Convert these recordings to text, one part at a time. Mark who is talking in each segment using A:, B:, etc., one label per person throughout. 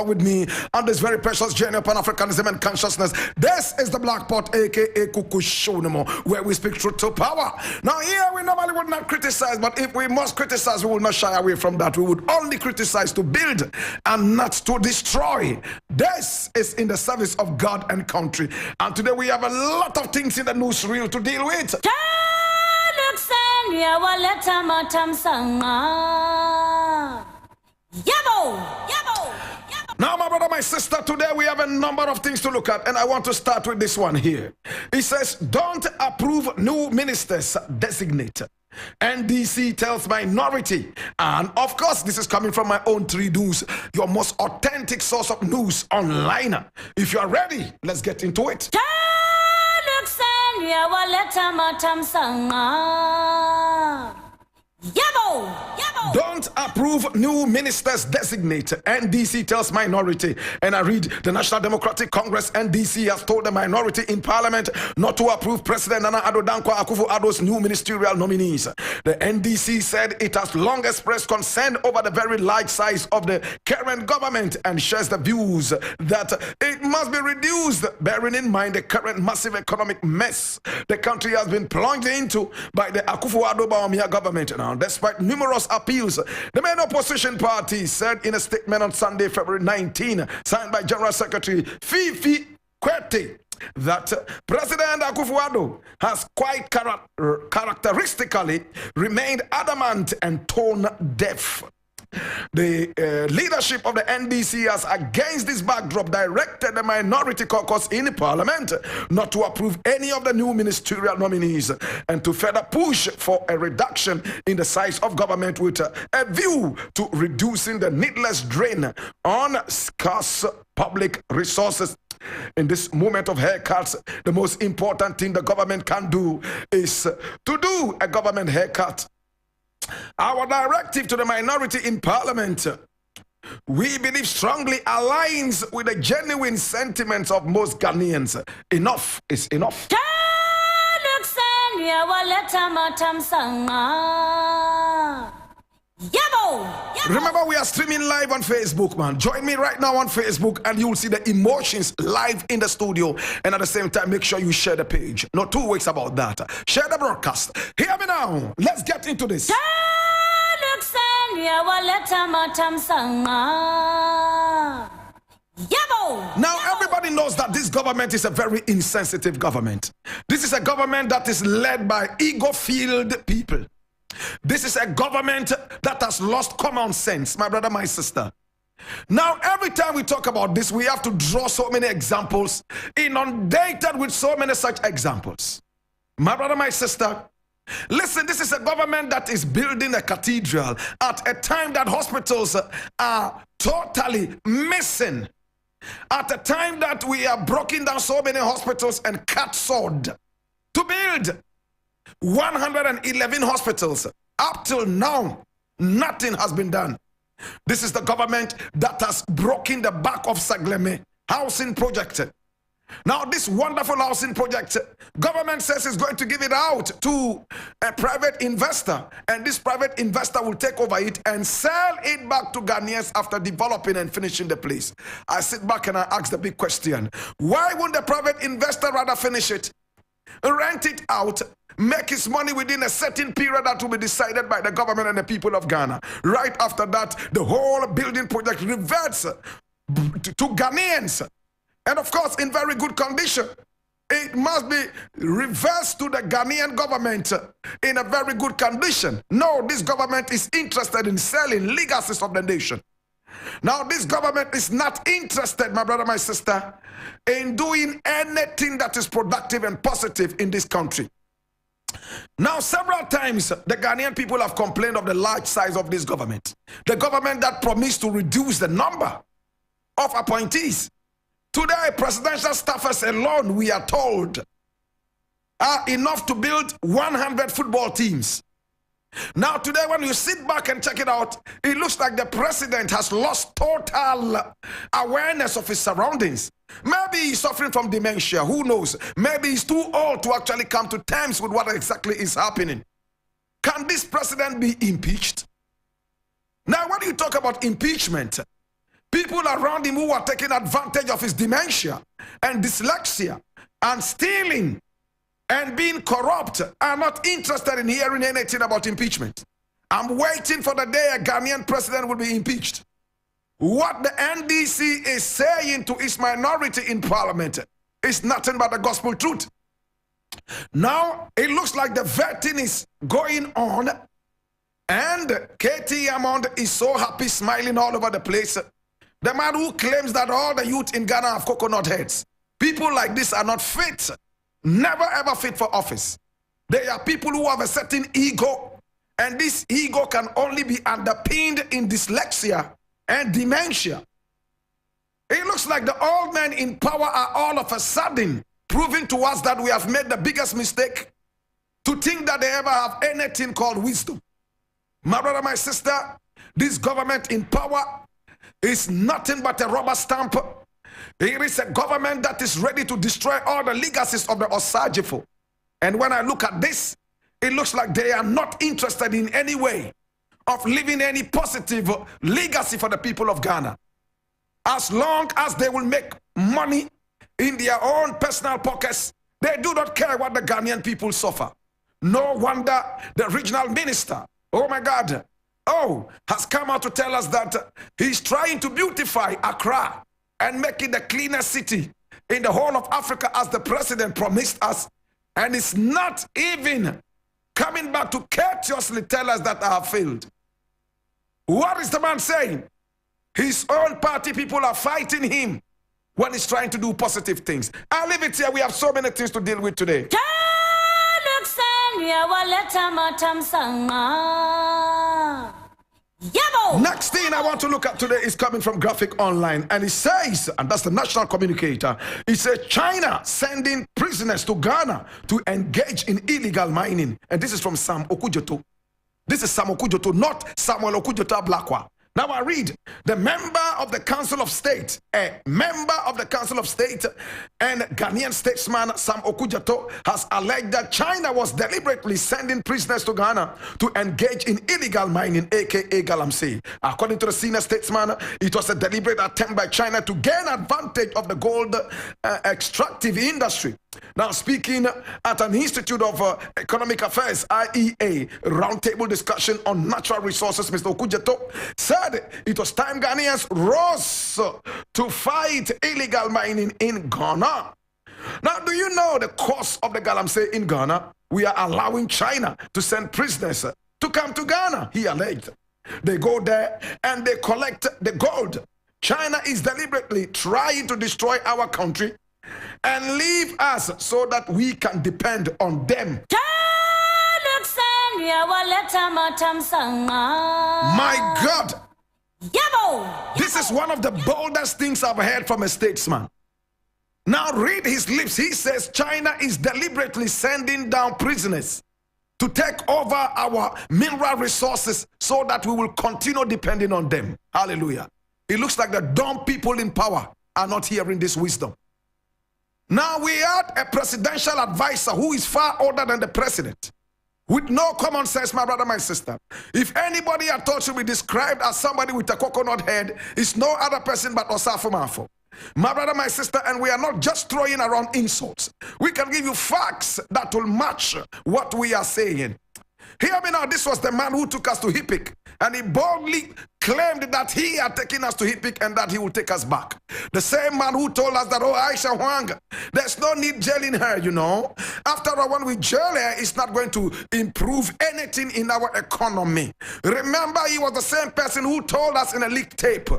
A: with me on this very precious journey of Pan-Africanism and consciousness. This is the Black Pot, aka Kuku Shonemo, where we speak truth to power. Now here we normally would not criticize, but if we must criticize, we will not shy away from that. We would only criticize to build and not to destroy. This is in the service of God and country. And today we have a lot of things in the newsreel to deal with. Now, my brother, my sister, today we have a number of things to look at, and I want to start with this one here. It says, don't approve new ministers designated. NDC tells minority. And of course, this is coming from my own 3 News, your most authentic source of news online. If you are ready, let's get into it. Don't approve new ministers designated. NDC tells minority. And I read, the National Democratic Congress, NDC, has told the minority in parliament not to approve President Nana Addo Dankwa Akufo-Addo's new ministerial nominees. The NDC said it has long expressed concern over the very large size of the current government and shares the views that it must be reduced, bearing in mind the current massive economic mess the country has been plunged into by the Akufo-Addo Bawumia government. Now, despite numerous appeals, the main opposition party said in a statement on Sunday, February 19, signed by General Secretary Fifi Kwete, that President Akufo-Addo has quite characteristically remained adamant and tone deaf. The leadership of the NDC has, against this backdrop, directed the minority caucus in parliament not to approve any of the new ministerial nominees and to further push for a reduction in the size of government with a view to reducing the needless drain on scarce public resources. In this moment of haircuts, the most important thing the government can do is to do a government haircut. Our directive to the minority in parliament, we believe, strongly aligns with the genuine sentiments of most Ghanaians. Enough is enough. Remember, we are streaming live on Facebook, man. Join me right now on Facebook and you'll see the emotions live in the studio. And at the same time, make sure you share the page. No 2 weeks about that. Share the broadcast. Hear me now. Let's get into this. Now, everybody knows that this government is a very insensitive government. This is a government that is led by ego-filled people. This is a government that has lost common sense, my brother, my sister. Now, every time we talk about this, we have to draw so many examples, inundated with so many such examples. My brother, my sister, listen, this is a government that is building a cathedral at a time that hospitals are totally missing. At a time that we are breaking down so many hospitals and cut sword to build 111 hospitals. Up till now, nothing has been done. This is the government that has broken the back of Sagleme housing project. Now, this wonderful housing project, government says is going to give it out to a private investor, and this private investor will take over it and sell it back to Ghanaians after developing and finishing the place. I sit back and I ask the big question: why wouldn't the private investor rather finish it, rent it out, make his money within a certain period that will be decided by the government and the people of Ghana? Right after that, the whole building project reverts to Ghanaians. And of course, in very good condition. It must be reversed to the Ghanaian government in a very good condition. No, this government is interested in selling legacies of the nation. Now, this government is not interested, my brother, my sister, in doing anything that is productive and positive in this country. Now, several times, the Ghanaian people have complained of the large size of this government. The government that promised to reduce the number of appointees. Today, presidential staffers alone, we are told, are enough to build 100 football teams. Now, today, when you sit back and check it out, it looks like the president has lost total awareness of his surroundings. Maybe he's suffering from dementia. Who knows? Maybe he's too old to actually come to terms with what exactly is happening. Can this president be impeached? Now, when you talk about impeachment, People around him who are taking advantage of his dementia and dyslexia and stealing and being corrupt are not interested in hearing anything about impeachment. I'm waiting for the day a Ghanaian president will be impeached. What the NDC is saying to its minority in parliament is nothing but the gospel truth. Now, it looks like the vetting is going on, and KT Amond is so happy, smiling all over the place. The man who claims that all the youth in Ghana have coconut heads. People like this are not fit, never ever fit for office. They are people who have a certain ego, and this ego can only be underpinned in dyslexia and dementia. It looks like the old men in power are all of a sudden proving to us that we have made the biggest mistake to think that they ever have anything called wisdom. My brother, my sister, this government in power is nothing but a rubber stamp. It is a government that is ready to destroy all the legacies of the Osagifo. And when I look at this, it looks like they are not interested in any way of leaving any positive legacy for the people of Ghana. As long as they will make money in their own personal pockets, they do not care what the Ghanaian people suffer. No wonder the regional minister, oh my God, has come out to tell us that he's trying to beautify Accra and make it the cleanest city in the whole of Africa as the president promised us. And it's not even coming back to courteously tell us that I have failed. What is the man saying? His own party people are fighting him when he's trying to do positive things. I'll leave it here. We have so many things to deal with today. Next thing I want to look at today is coming from Graphic Online, and it says, and that's the national communicator, it says China sending prisoners to Ghana to engage in illegal mining. And this is from Sam Okujoto. This is Sam Okujoto, not Samuel Okujoto Blakwa. Now I read, the member of the Council of State, and Ghanaian statesman Sam Okujato has alleged that China was deliberately sending prisoners to Ghana to engage in illegal mining, aka Galamsey. According to the senior statesman, it was a deliberate attempt by China to gain advantage of the gold extractive industry. Now, speaking at an Institute of Economic Affairs, IEA, roundtable discussion on natural resources, Mr. Okujato said it was time Ghanaians rose to fight illegal mining in Ghana. Now, do you know the cost of the Galamsey in Ghana? We are allowing China to send prisoners to come to Ghana, he alleged. They go there and they collect the gold. China is deliberately trying to destroy our country and leave us so that we can depend on them. My God! This is one of the boldest things I've heard from a statesman. Now read his lips. He says China is deliberately sending down prisoners to take over our mineral resources so that we will continue depending on them. Hallelujah. It looks like the dumb people in power are not hearing this wisdom. Now we had a presidential advisor who is far older than the president, with no common sense, my brother, my sister. If anybody I thought should be described as somebody with a coconut head, it's no other person but Osafo Mafo. My brother, my sister, and we are not just throwing around insults. We can give you facts that will match what we are saying. Hear me now, this was the man who took us to Hipik, and he boldly claimed that he had taken us to Hipik and that he will take us back. The same man who told us that, oh, Aisha Huang, there's no need jailing her, you know. After all, when we jail her, it's not going to improve anything in our economy. Remember, he was the same person who told us in a leaked tape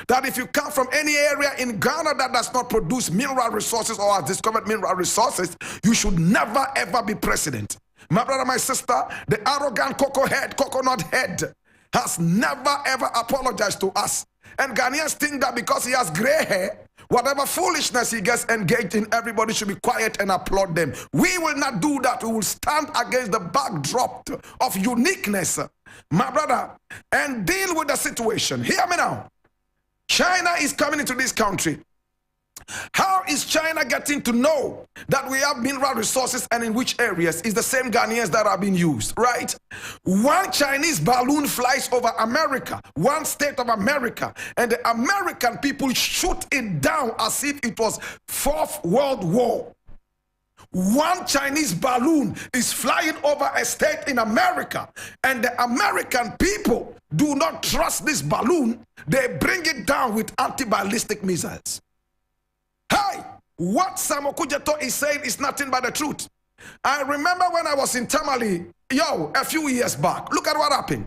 A: that if you come from any area in Ghana that does not produce mineral resources or has discovered mineral resources, you should never ever be president. My brother, my sister, the arrogant coconut head has never ever apologized to us. And Ghanaians think that because he has gray hair, whatever foolishness he gets engaged in, everybody should be quiet and applaud them. We will not do that. We will stand against the backdrop of uniqueness, my brother, and deal with the situation. Hear me now. China is coming into this country How is China getting to know that we have mineral resources and in which areas? Is the same Ghanaians that are being used, right? One Chinese balloon flies over America, one state of America, and the American people shoot it down as if it was Fourth World War. One Chinese balloon is flying over a state in America, and the American people do not trust this balloon. They bring it down with anti-ballistic missiles. Hey, what Samuel Kujeto is saying is nothing but the truth. I remember when I was in Tamale, a few years back. Look at what happened.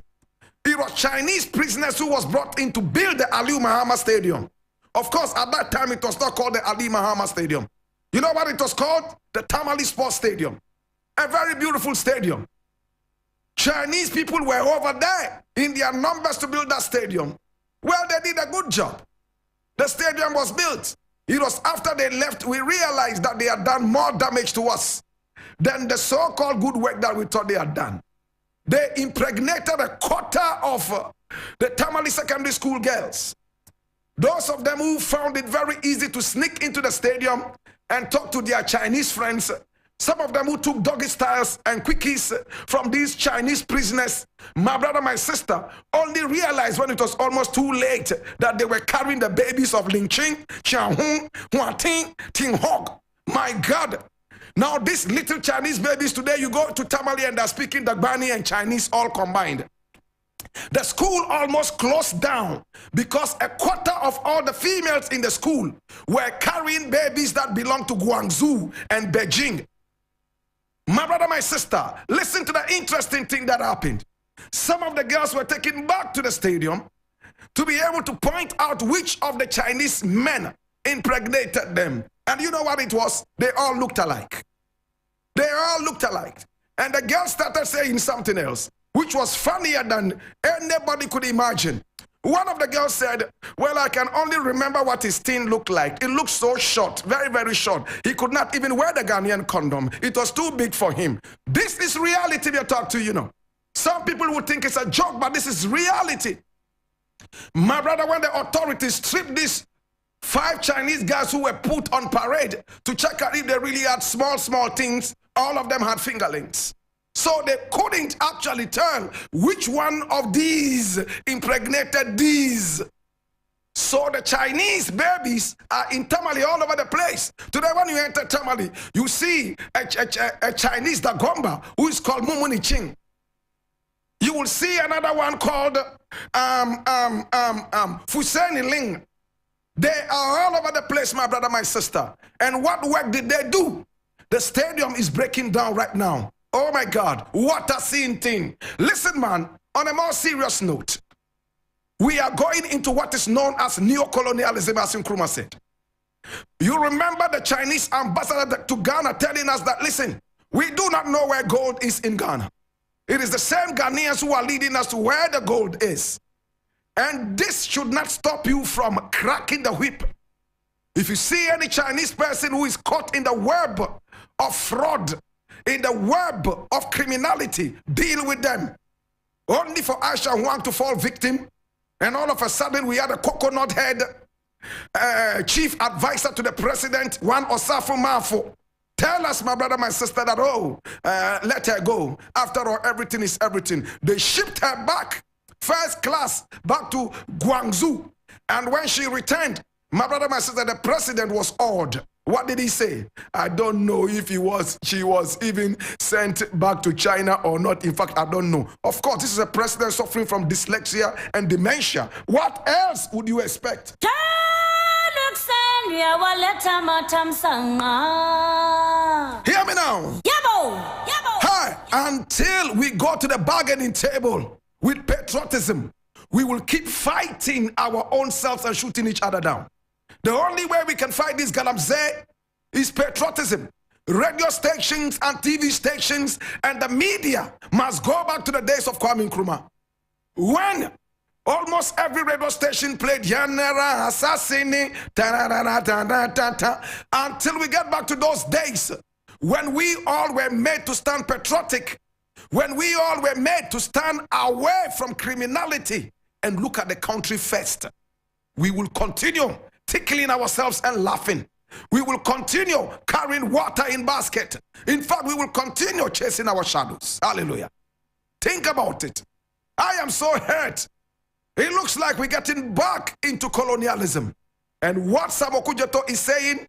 A: It was Chinese prisoners who was brought in to build the Ali Muhammad Stadium. Of course, at that time, it was not called the Ali Muhammad Stadium. You know what it was called? The Tamale Sports Stadium. A very beautiful stadium. Chinese people were over there in their numbers to build that stadium. Well, they did a good job. The stadium was built. It was after they left, we realized that they had done more damage to us than the so-called good work that we thought they had done. They impregnated a quarter of the Tamale secondary school girls. Those of them who found it very easy to sneak into the stadium and talk to their Chinese friends, some of them who took doggy styles and quickies from these Chinese prisoners, my brother, my sister, only realized when it was almost too late that they were carrying the babies of Ling Ching, Chiang Hung, Hua Ting, Ting Hog. My God. Now these little Chinese babies today, you go to Tamale and they're speaking Dagbani and Chinese all combined. The school almost closed down because a quarter of all the females in the school were carrying babies that belong to Guangzhou and Beijing. My brother, my sister, listen to the interesting thing that happened. Some of the girls were taken back to the stadium to be able to point out which of the Chinese men impregnated them. And you know what it was? They all looked alike. They all looked alike. And the girls started saying something else, which was funnier than anybody could imagine. One of the girls said, well, I can only remember what his teen looked like. It looked so short, very, very short. He could not even wear the Ghanaian condom. It was too big for him. This is reality we talk to, you know. Some people would think it's a joke, but this is reality. My brother, when the authorities stripped these 5 Chinese guys who were put on parade to check out if they really had small things, all of them had fingerlings. So they couldn't actually tell which one of these impregnated these. So the Chinese babies are in Tamale all over the place. Today when you enter Tamale, you see a Chinese Dagomba who is called Mumuni Ching. You will see another one called Fuseni Ling. They are all over the place, my brother, my sister. And what work did they do? The stadium is breaking down right now. Oh my God, what a scene thing. Listen, man, on a more serious note, we are going into what is known as neo-colonialism, as Nkrumah said. You remember the Chinese ambassador to Ghana telling us that, listen, we do not know where gold is in Ghana. It is the same Ghanaians who are leading us to where the gold is. And this should not stop you from cracking the whip. If you see any Chinese person who is caught in the web of fraud, in the web of criminality, deal with them. Only for Aisha Huang to fall victim, and all of a sudden we had a coconut head chief advisor to the president, one Osafo Mafo. Tell us, my brother, my sister, that, let her go. After all, everything is everything. They shipped her back, first class, back to Guangzhou. And when she returned, my brother, my sister, the president was awed. What did he say? I don't know if she was even sent back to China or not. In fact, I don't know. Of course, this is a president suffering from dyslexia and dementia. What else would you expect? Hear me now. Hi, until we go to the bargaining table with patriotism, we will keep fighting our own selves and shooting each other down. The only way we can fight this galamsey is patriotism. Radio stations and TV stations and the media must go back to the days of Kwame Nkrumah, when almost every radio station played Yanera Assassini, until we get back to those days when we all were made to stand patriotic, when we all were made to stand away from criminality and look at the country first. We will continue tickling ourselves and laughing. We will continue carrying water in basket. In fact, we will continue chasing our shadows. Hallelujah. Think about it. I am so hurt. It looks like we're getting back into colonialism. And what Samokujeto is saying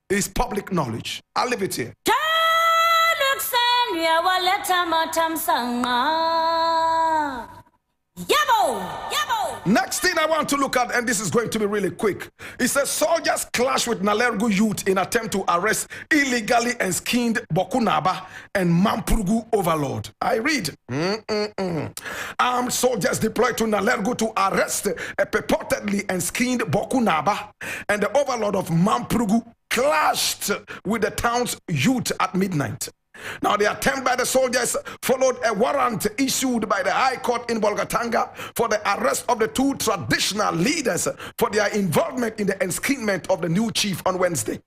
A: is public knowledge. I'll leave it here. Next thing I want to look at, and this is going to be really quick, it says soldiers clash with Nalergu youth in attempt to arrest illegally skinned Bokunaba and Mampurugu overlord. I read, armed soldiers deployed to Nalergu to arrest a purportedly skinned Bokunaba, and the overlord of Mampurugu clashed with the town's youth at midnight. Now, the attempt by the soldiers followed a warrant issued by the High Court in Bolgatanga for the arrest of the two traditional leaders for their involvement in the enskinment of the new chief on Wednesday.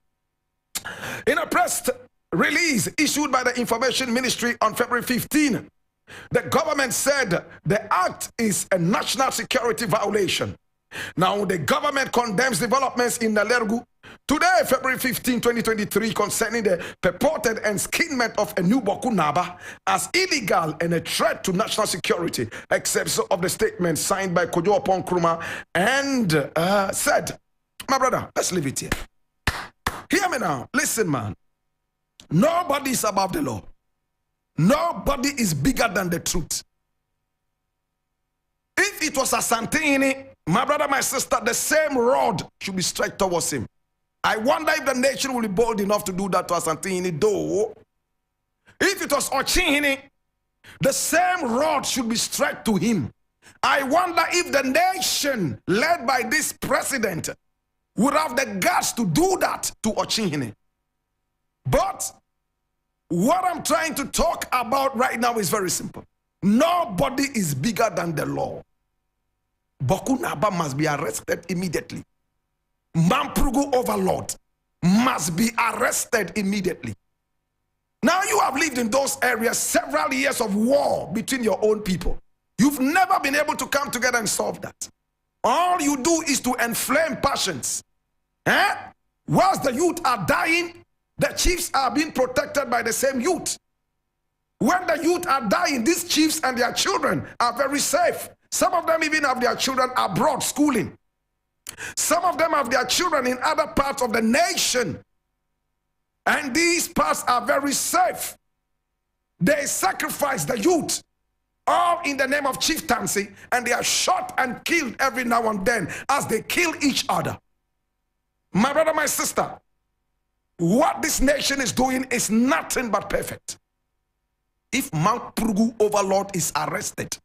A: In a press release issued by the Information Ministry on February 15, the government said the act is a national security violation. Now, the government condemns developments in Nalergu today, February 15, 2023, concerning the purported enskinment of a new Bokunaba as illegal and a threat to national security, except of the statement signed by Kojo Opon Nkrumah and said, my brother, let's leave it here. Hear me now. Listen, man. Nobody is above the law. Nobody is bigger than the truth. If it was a Santini, my brother, my sister, the same rod should be stretched towards him. I wonder if the nation will be bold enough to do that to Asantini, though. If it was Ochini, the same rod should be stretched to him. I wonder if the nation led by this president would have the guts to do that to Ochini. But what I'm trying to talk about right now is very simple. Nobody is bigger than the law. Bokunaba must be arrested immediately. Mampurugu overlord must be arrested immediately. Now you have lived in those areas several years of war between your own people. You've never been able to come together and solve that. All you do is to inflame passions. Whilst the youth are dying, the chiefs are being protected by the same youth. When the youth are dying, these chiefs and their children are very safe. Some of them even have their children abroad schooling. Some of them have their children in other parts of the nation. And these parts are very safe. They sacrifice the youth, all in the name of chieftaincy, and they are shot and killed every now and then as they kill each other. My brother, my sister, what this nation is doing is nothing but perfect. If Mount Purugu overlord is arrested,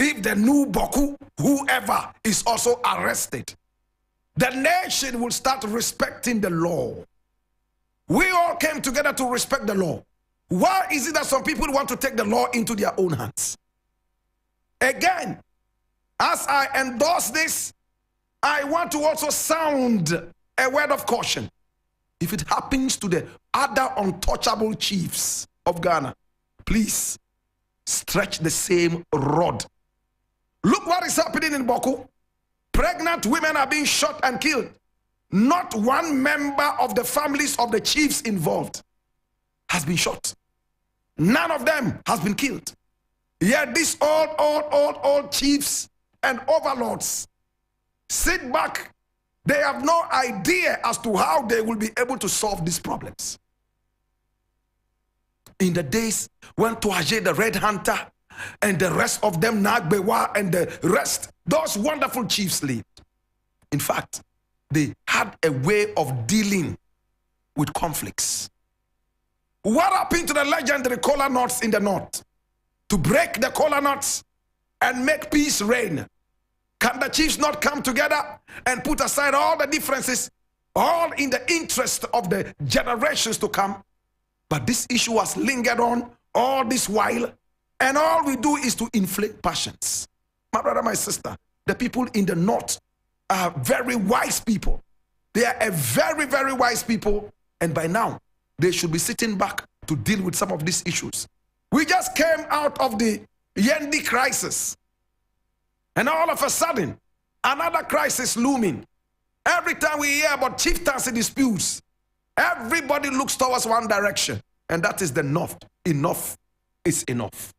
A: if the new Boku, whoever, is also arrested, the nation will start respecting the law. We all came together to respect the law. Why is it that some people want to take the law into their own hands? Again, as I endorse this, I want to also sound a word of caution. If it happens to the other untouchable chiefs of Ghana, please stretch the same rod. Look what is happening in Boku. Pregnant women are being shot and killed. Not one member of the families of the chiefs involved has been shot. None of them has been killed. Yet these old chiefs and overlords sit back. They have no idea as to how they will be able to solve these problems. In the days when Tuaje the Red Hunter and the rest of them, Nagbewa and the rest, those wonderful chiefs lived. In fact, they had a way of dealing with conflicts. What happened to the legendary kola nuts in the north? To break the kola nuts and make peace reign. Can the chiefs not come together and put aside all the differences, all in the interest of the generations to come? But this issue has lingered on all this while, and all we do is to inflate passions. My brother, my sister, the people in the north are very wise people. They are a very, very wise people, and by now, they should be sitting back to deal with some of these issues. We just came out of the Yendi crisis, and all of a sudden, another crisis looming. Every time we hear about chieftaincy disputes, everybody looks towards one direction, and that is the north. Enough is enough.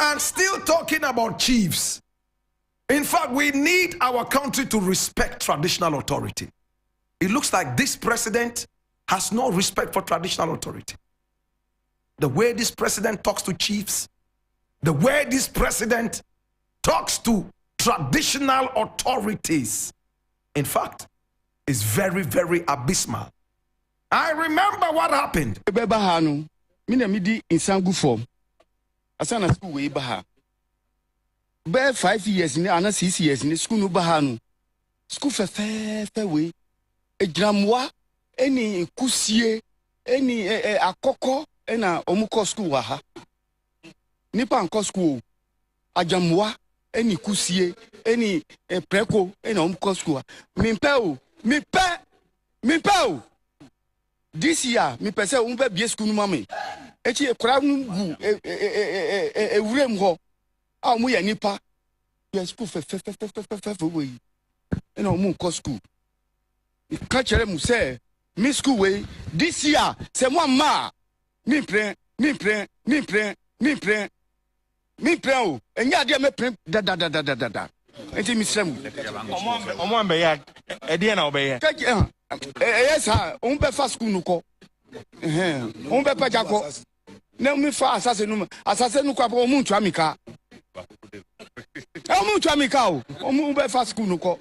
A: And still talking about chiefs. In fact, we need our country to respect traditional authority. It looks like this president has no respect for traditional authority. The way this president talks to chiefs, the way this president talks to traditional authorities, in fact, is very, very abysmal. I remember what happened.
B: Asana school way baha. Be 5 years ni ana 6 years ni school no baha no. School fe we. Ejramwa eni kusie eni akoko ena omuko school wa ha. Nipa nko school. Ajamwa eni kusie eni preko ena omuko school. Mimpe o. This year mi pese umbe bie school no mame. Echi ekura ngu ewurem ho a mu ya nipa ya school fe we ena mu ko school ka chere mu say mi school we this year say mo ma mi pre o enya de me pre da enti mi srem
C: omo ambe ya e de na obe
B: ka yes ha un be fa school nu ko un be pa jako na mi fa asase nu kwa bo mu ntwa mika mu ntwa mika o mu be fa school nu ko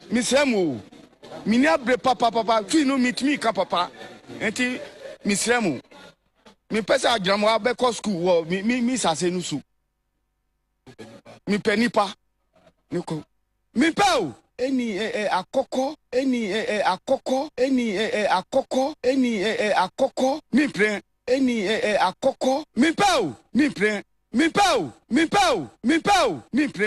B: mi sremu mi ni abre papa fi no meet me ka papa enti mi sremu mi pesa agramu abe ko school wo mi sase nu su mi penipa ni ko mi pa o eni akoko eni akoko eni akoko eni akoko mi pre eni akoko mi pao mi pre mi pao mi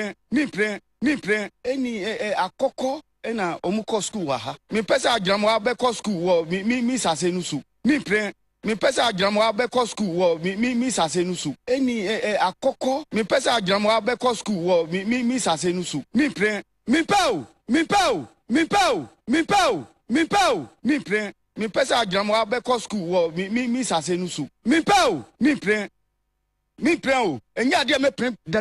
B: pre eni akoko ena omuko school wa ha mi pesa agramu abeko school wo mi sase nu su mi pre mi pesa agramu abeko school wo mi sase nu su eni akoko mi pesa agramu abeko school wo mi sase nu su mi pre mi pao mi pre mi pesa agramu abeko school wo mi sase nu su mi pao mi pre o enya de me pre da.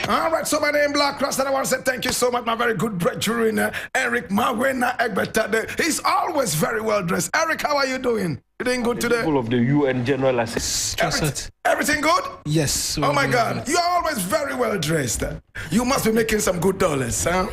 A: All right, so my name Blakk Rasta, and I want to say thank you so much, my very good brethren, Eric Mawena Egbetade. He's always very well dressed. Eric, how are you doing? You doing good today?
C: People of the UN General Assembly.
A: Everything good?
D: Yes.
A: Oh my God, you're always very well dressed. You must be making some good dollars, huh?